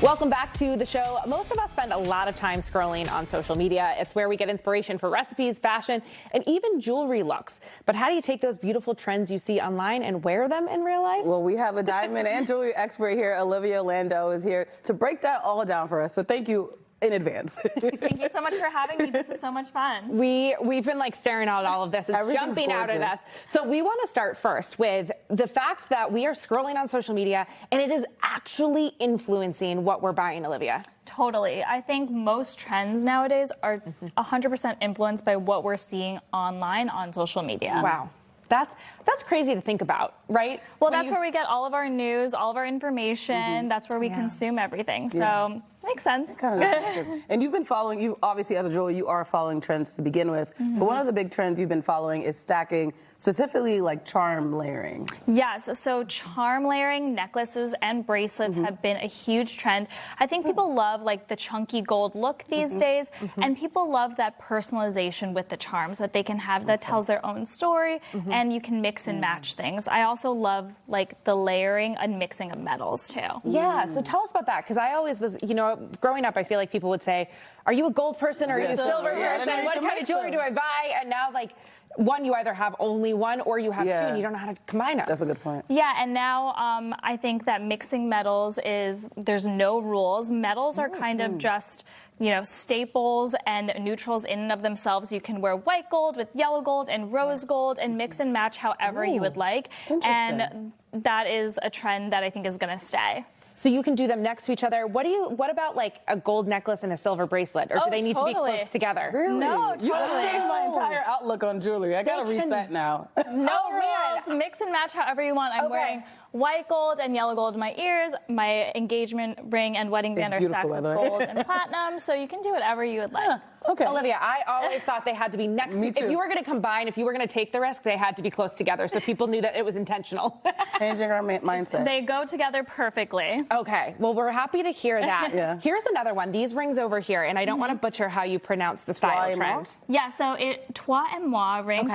Welcome back to the show. Most of us spend a lot of time scrolling on social media. It's where we get inspiration for recipes, fashion, and even jewelry looks. But how do you take those beautiful trends you see online and wear them in real life? Well, we have a diamond and jewelry expert here. Olivia Landau is here to break that all down for us. So thank you in advance. Thank you so much for having me. This is so much fun. We've been like staring at all of this. It's jumping out at us. So we want to start first with the fact that we are scrolling on social media and it is actually influencing what we're buying, Olivia. Totally. I think most trends nowadays are 100% influenced by what we're seeing online on social media. Wow. That's crazy to think about, right? Well, that's where we get all of our news, all of our information. That's where we consume everything. So makes sense. And you've been following, you obviously as a jeweler, you are following trends to begin with. But one of the big trends you've been following is stacking, specifically like charm layering. Yes, so charm layering, necklaces and bracelets have been a huge trend. I think people love like the chunky gold look these days, and people love that personalization with the charms that they can have that tells their own story, and you can mix and match things. I also love like the layering and mixing of metals too. Yeah, so tell us about that, because I always was, you know, growing up, I feel like people would say, are you a gold person or are you a silver person? What kind of jewelry do I buy? And now, like, one, you either have only one or you have two and you don't know how to combine them. That's a good point. Yeah, and now I think that mixing metals there's no rules. Metals are kind of just, you know, staples and neutrals in and of themselves. You can wear white gold with yellow gold and rose gold and mix and match however you would like. And that is a trend that I think is going to stay. So you can do them next to each other. What about like a gold necklace and a silver bracelet? Or do they need to be close together? Really? No, totally. You just changed my entire outlook on jewelry. I gotta reset now. No rules. Mix and match however you want. I'm wearing white gold and yellow gold in my ears. My engagement ring and wedding band are stacks of gold and platinum. So you can do whatever you would like. Okay. Olivia, I always thought they had to be next to. If you were going to combine, if you were going to take the risk, they had to be close together, so people knew that it was intentional. Changing our mindset. They go together perfectly. Okay, well, we're happy to hear that. Here's another one. These rings over here, and I don't want to butcher how you pronounce the style trend. Yeah, so Toi et Moi rings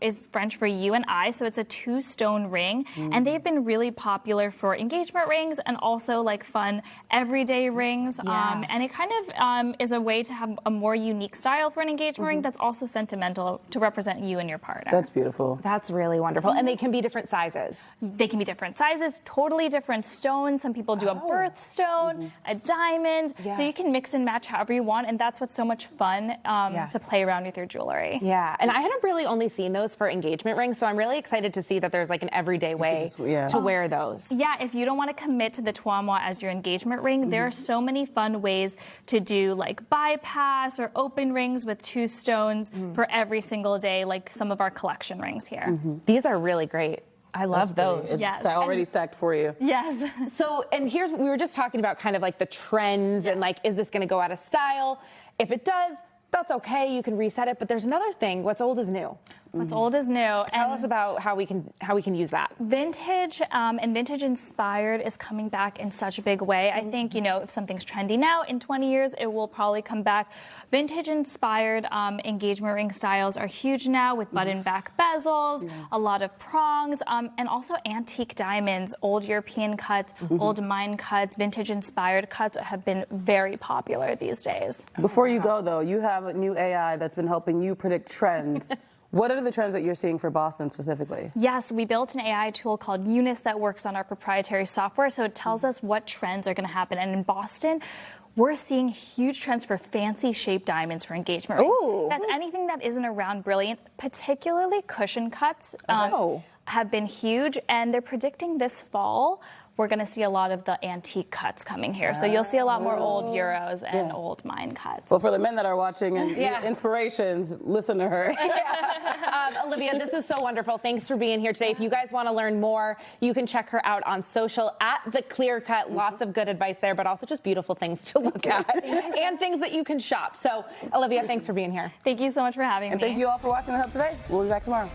is French for you and I, so it's a 2-stone ring, and they've been really popular for engagement rings and also like fun everyday rings, and it kind of is a way to have a more unique style for an engagement ring that's also sentimental to represent you and your partner. That's beautiful. That's really wonderful. And they can be different sizes. They can be different sizes, totally different stones. Some people do a birthstone, a diamond. So you can mix and match however you want, and that's what's so much fun to play around with your jewelry. Yeah, and I hadn't really only seen those for engagement rings, so I'm really excited to see that there's like an everyday way to wear those. Yeah, if you don't want to commit to the Toi et Moi as your engagement ring, there are so many fun ways to do like bypass or open rings with 2 stones for every single day, like some of our collection rings here. These are really great. I love those. It's already stacked for you. Yes. So, and we were just talking about kind of like the trends and like, is this going to go out of style? If it does, that's okay. You can reset it. But there's another thing. What's old is new. What's old is new. Tell us about how we can use that. Vintage and vintage inspired is coming back in such a big way. I think, you know, if something's trendy now, in 20 years, it will probably come back. Vintage inspired engagement ring styles are huge now with button back bezels, a lot of prongs, and also antique diamonds, old European cuts, old mine cuts, vintage inspired cuts have been very popular these days. Before you go though, you have a new AI that's been helping you predict trends. What are the trends that you're seeing for Boston specifically? Yes, we built an AI tool called Eunice that works on our proprietary software, so it tells us what trends are going to happen. And in Boston, we're seeing huge trends for fancy shaped diamonds for engagement rings. That's anything that isn't a round brilliant, particularly cushion cuts. Have been huge, and they're predicting this fall we're going to see a lot of the antique cuts coming here. So you'll see a lot more old euros and old mine cuts. Well, for the men that are watching and inspirations, listen to her. Olivia, this is so wonderful. Thanks for being here today. If you guys want to learn more, you can check her out on social at The Clear Cut. Lots of good advice there, but also just beautiful things to look at and things that you can shop. So, Olivia, thanks for being here. Thank you so much for having me. And thank you all for watching The Hub today. We'll be back tomorrow.